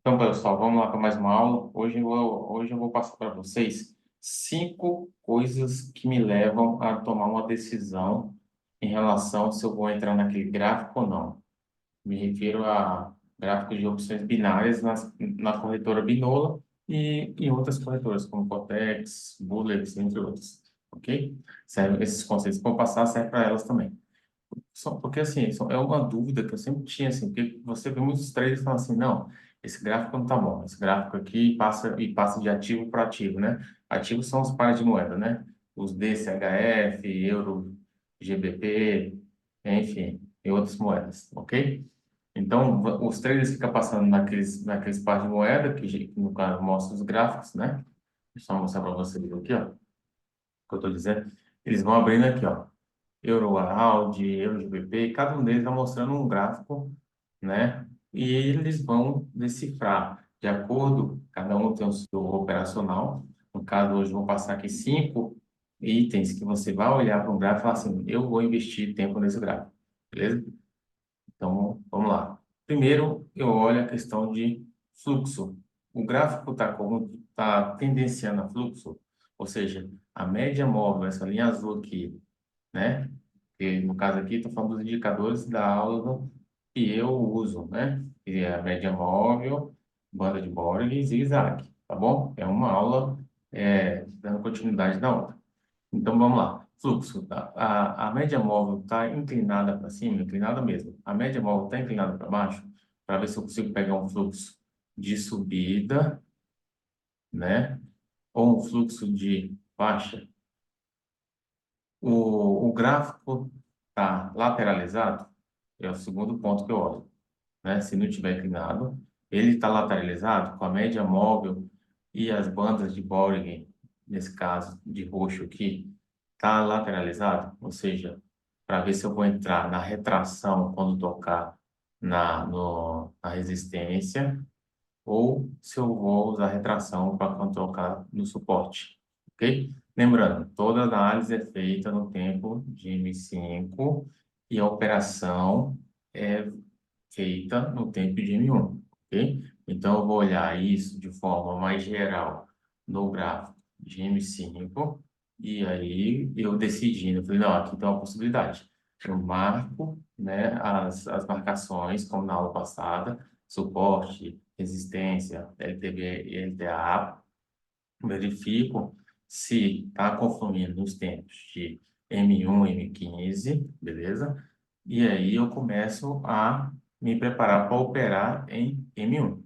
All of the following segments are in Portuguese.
Então, pessoal, vamos lá para mais uma aula. Hoje eu vou passar para vocês 5 coisas que me levam a tomar uma decisão em relação se eu vou entrar naquele gráfico ou não. Me refiro a gráficos de opções binárias na corretora Binola e em outras corretoras, como Cotex, Bullets, entre outros. Ok? Esses conceitos que eu vou passar servem para elas também. Só porque, assim, é uma dúvida que eu sempre tinha, assim, porque você vê muitos traders falando assim, não, esse gráfico não tá bom, esse gráfico aqui passa de ativo para ativo, né? Ativos são os pares de moeda, né? Os DCHF, Euro, GBP, enfim, e outras moedas, ok? Então, os traders ficam passando naqueles pares de moeda, que no caso mostra os gráficos, né? Deixa eu só mostrar para vocês aqui, ó, o que eu estou dizendo. Eles vão abrindo aqui, ó. EuroAround, EuroGBP, cada um deles está mostrando um gráfico, né? E eles vão decifrar de acordo, cada um tem o seu operacional. No caso, hoje eu vou passar aqui 5 itens que você vai olhar para um gráfico e falar assim, eu vou investir tempo nesse gráfico, beleza? Então, vamos lá. Primeiro, eu olho a questão de fluxo. O gráfico está tendenciando a fluxo, ou seja, a média móvel, essa linha azul aqui, né? Que no caso aqui, estou falando dos indicadores da aula que eu uso, né? Que é a média móvel, banda de Bollinger e zigue-zague, tá bom? É uma aula dando continuidade na outra. Então, vamos lá. Fluxo, tá? A média móvel está inclinada para cima, inclinada mesmo. A média móvel está inclinada para baixo, para ver se eu consigo pegar um fluxo de subida, né? Ou um fluxo de baixa. O gráfico está lateralizado, é o segundo ponto que eu olho, né? Se não tiver inclinado, ele está lateralizado com a média móvel e as bandas de Bollinger, nesse caso de roxo aqui, está lateralizado, ou seja, para ver se eu vou entrar na retração quando tocar na resistência ou se eu vou usar retração para quando tocar no suporte, ok? Lembrando, toda análise é feita no tempo de M5 e a operação é feita no tempo de M1, ok? Então, eu vou olhar isso de forma mais geral no gráfico de M5 e aí eu decidindo, eu falei, não, aqui tem uma possibilidade. Eu marco, né, as marcações, como na aula passada, suporte, resistência, LTB e LTA, verifico se está confluindo nos tempos de M1, M15, beleza? E aí eu começo a me preparar para operar em M1,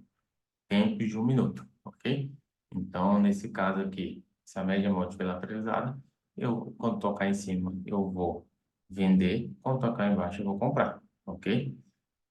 tempo de 1 minuto, ok? Então, nesse caso aqui, se a média móvel estiver lateralizada, quando tocar em cima, eu vou vender, quando tocar embaixo, eu vou comprar, ok?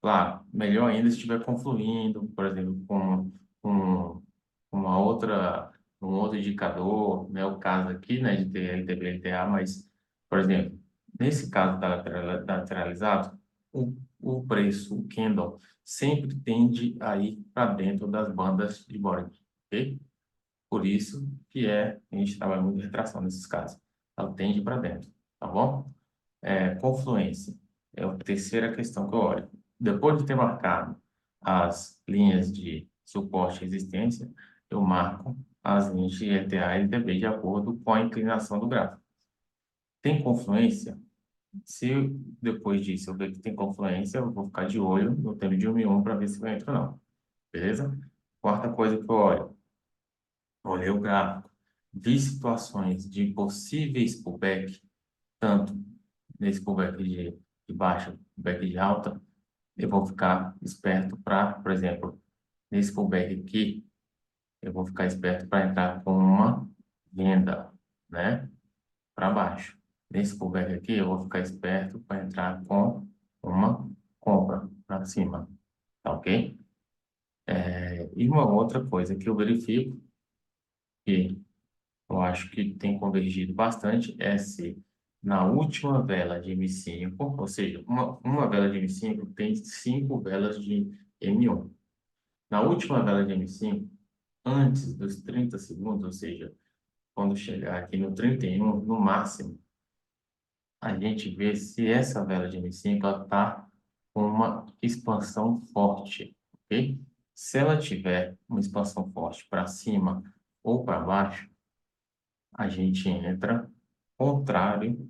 Claro, melhor ainda se estiver confluindo, por exemplo, com uma outra, um outro indicador, né? O caso aqui, né, de ter LTB, LTA, mas, por exemplo, nesse caso da lateralizado, o preço, o candle, sempre tende a ir para dentro das bandas de Bollinger, ok? Por isso que a gente trabalha muito em retração nesses casos. Ela tende para dentro, tá bom? Confluência é a terceira questão que eu olho. Depois de ter marcado as linhas de suporte e resistência, eu marco as linhas de ETA e LTB de acordo com a inclinação do gráfico. Tem confluência? Se depois disso eu ver que tem confluência, eu vou ficar de olho no tempo de 1 em 1 para ver se vai entrar ou não. Beleza? Quarta coisa que eu olho. Olhei o gráfico. Vi situações de possíveis pullback, tanto nesse pullback de baixa, pullback de alta, eu vou ficar esperto para, por exemplo, nesse pullback aqui, eu vou ficar esperto para entrar com uma venda, né, para baixo. Nesse pullback aqui, eu vou ficar esperto para entrar com uma compra para cima, tá ok? E uma outra coisa que eu verifico, que eu acho que tem convergido bastante, é se na última vela de M5, ou seja, uma vela de M5 tem 5 velas de M1. Na última vela de M5, antes dos 30 segundos, ou seja, quando chegar aqui no 31, no máximo, a gente vê se essa vela de M5 está com uma expansão forte, ok? Se ela tiver uma expansão forte para cima ou para baixo, a gente entra contrário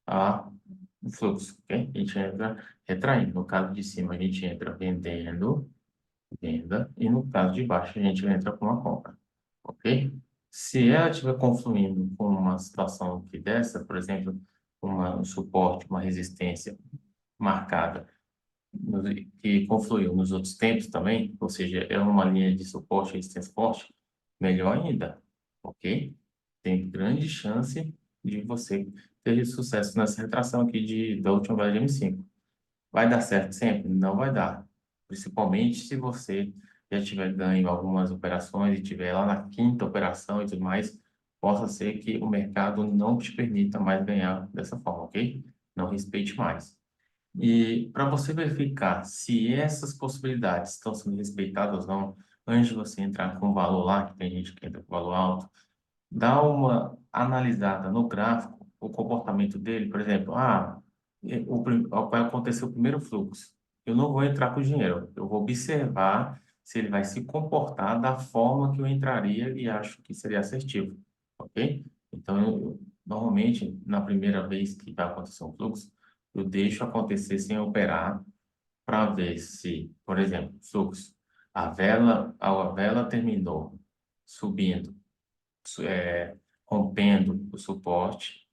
ao fluxo, ok? A gente entra retraindo. No caso de cima, a gente entra vendendo, venda, e no caso de baixo, a gente entra com uma compra, ok? Se ela estiver confluindo com uma situação que dessa, por exemplo, um suporte, uma resistência marcada, que confluiu nos outros tempos também, ou seja, é uma linha de suporte e resistência forte, melhor ainda, ok? Tem grande chance de você ter sucesso nessa retração aqui da última vela de M5. Vai dar certo sempre? Não vai dar. Principalmente se você já tiver ganho algumas operações e tiver lá na quinta operação e tudo mais, possa ser que o mercado não te permita mais ganhar dessa forma, ok? Não respeite mais. E para você verificar se essas possibilidades estão sendo respeitadas ou não, antes de você entrar com o valor lá, que tem gente que entra com valor alto, dá uma analisada no gráfico, o comportamento dele, por exemplo, vai acontecer o primeiro fluxo. Eu não vou entrar com o dinheiro, eu vou observar se ele vai se comportar da forma que eu entraria e acho que seria assertivo, ok? Então, normalmente, na primeira vez que vai acontecer um fluxo, eu deixo acontecer sem operar para ver se, por exemplo, fluxo, a vela terminou subindo, rompendo o suporte,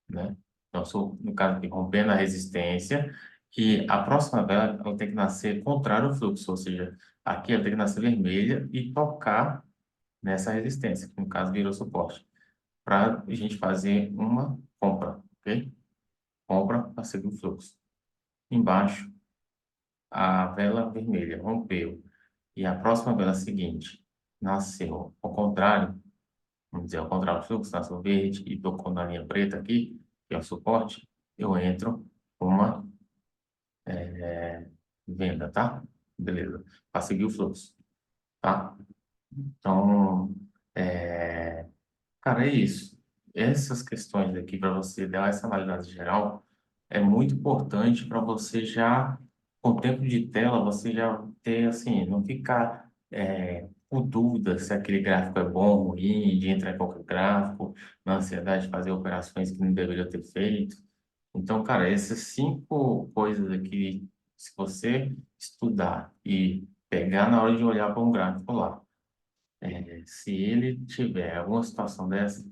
né? Então, no caso aqui, rompendo a resistência, e a próxima vela ela tem que nascer contrário ao fluxo, ou seja, aqui ela tem que nascer vermelha e tocar nessa resistência, que no caso virou suporte, para a gente fazer uma compra, ok? Compra para seguir o fluxo. Embaixo, a vela vermelha rompeu e a próxima vela seguinte nasceu ao contrário, vamos dizer, ao contrário do fluxo, nasceu verde e tocou na linha preta aqui, que é o suporte, eu entro com uma venda, tá? Beleza. Para seguir o fluxo, tá? Então, é, cara, é isso. Essas questões aqui, para você dar essa análise geral, é muito importante para você já, com o tempo de tela, você já ter, assim, não ficar com dúvida se aquele gráfico é bom ou ruim, de entrar em qualquer gráfico, na ansiedade de fazer operações que não deveria ter feito. Então, cara, essas 5 coisas aqui, se você estudar e pegar na hora de olhar para um gráfico lá, se ele tiver alguma situação dessa,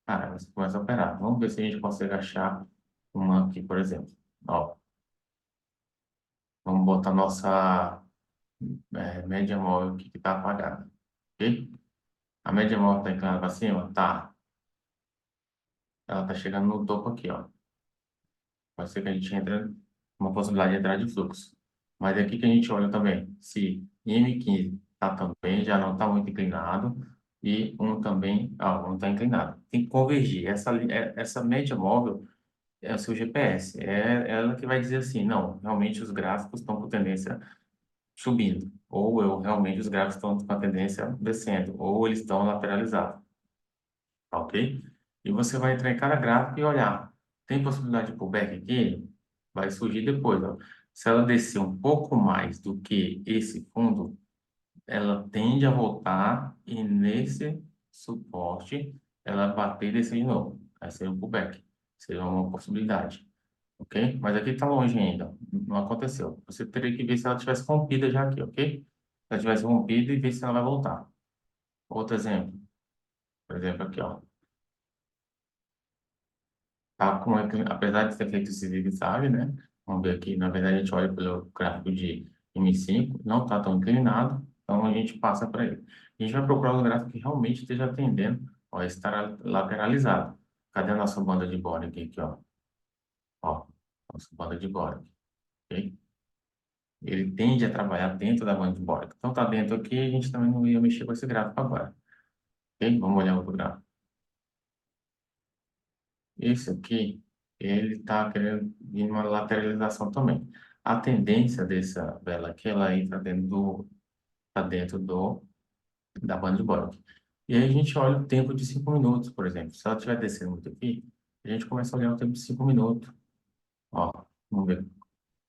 cara, você começa a operar. Vamos ver se a gente consegue achar uma aqui, por exemplo. Ó, vamos botar nossa média móvel aqui que está apagada, ok? A média móvel está inclinada para cima? Tá. Ela está chegando no topo aqui, ó. Pode ser que a gente entre uma possibilidade de entrar de fluxo. Mas é aqui que a gente olha também se M15 está também, já não está muito inclinado, e um também, um está inclinado. Tem que convergir. Essa média móvel é o seu GPS. É ela que vai dizer assim, não, realmente os gráficos estão com tendência subindo, ou realmente os gráficos estão com a tendência descendo, ou eles estão lateralizados, tá ok? E você vai entrar em cada gráfico e olhar, tem possibilidade de pullback aqui? Vai surgir depois, ó. Se ela descer um pouco mais do que esse fundo, ela tende a voltar e nesse suporte ela bater e descer de novo. Aí seria um pullback, seria uma possibilidade, ok? Mas aqui está longe ainda, não aconteceu. Você teria que ver se ela tivesse rompida já aqui, ok? Se ela tivesse rompido e ver se ela vai voltar. Outro exemplo, por exemplo aqui, ó. Tá com, apesar de ter feito esse zigue-zague, né? Vamos ver aqui, na verdade a gente olha pelo gráfico de M5, não está tão inclinado, então a gente passa para ele. A gente vai procurar um gráfico que realmente esteja atendendo, ó, estar lateralizado. Cadê a nossa banda de Bollinger aqui, ó? Ó, nossa banda de Bollinger, ok? Ele tende a trabalhar dentro da banda de Bollinger. Então tá dentro aqui, a gente também não ia mexer com esse gráfico agora, ok? Vamos olhar outro gráfico. Esse aqui, ele está querendo vir uma lateralização também. A tendência dessa vela aqui, ela entra tá dentro da banda de Bollinger. E aí a gente olha o tempo de 5 minutos, por exemplo. Se ela estiver descendo muito aqui, a gente começa a olhar o tempo de 5 minutos. Ó, vamos ver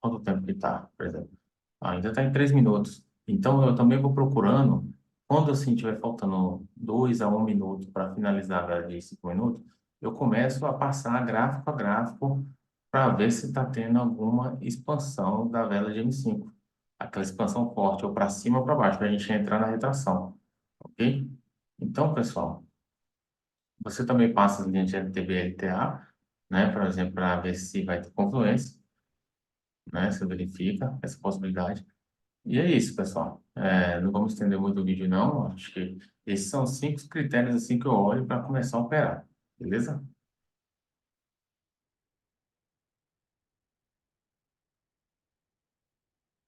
quanto tempo que está, por exemplo. Ainda está em 3 minutos. Então, eu também vou procurando, quando assim tiver faltando 2 a 1 minuto para finalizar a vela de 5 minutos, eu começo a passar gráfico a gráfico para ver se está tendo alguma expansão da vela de M5. Aquela expansão forte, ou para cima ou para baixo, para a gente entrar na retração, ok? Então, pessoal, você também passa as linhas de LTB e LTA, né, por exemplo, para ver se vai ter confluência, né, você verifica essa possibilidade. E é isso, pessoal. Não vamos estender muito o vídeo, não. Acho que esses são 5 critérios assim que eu olho para começar a operar, beleza?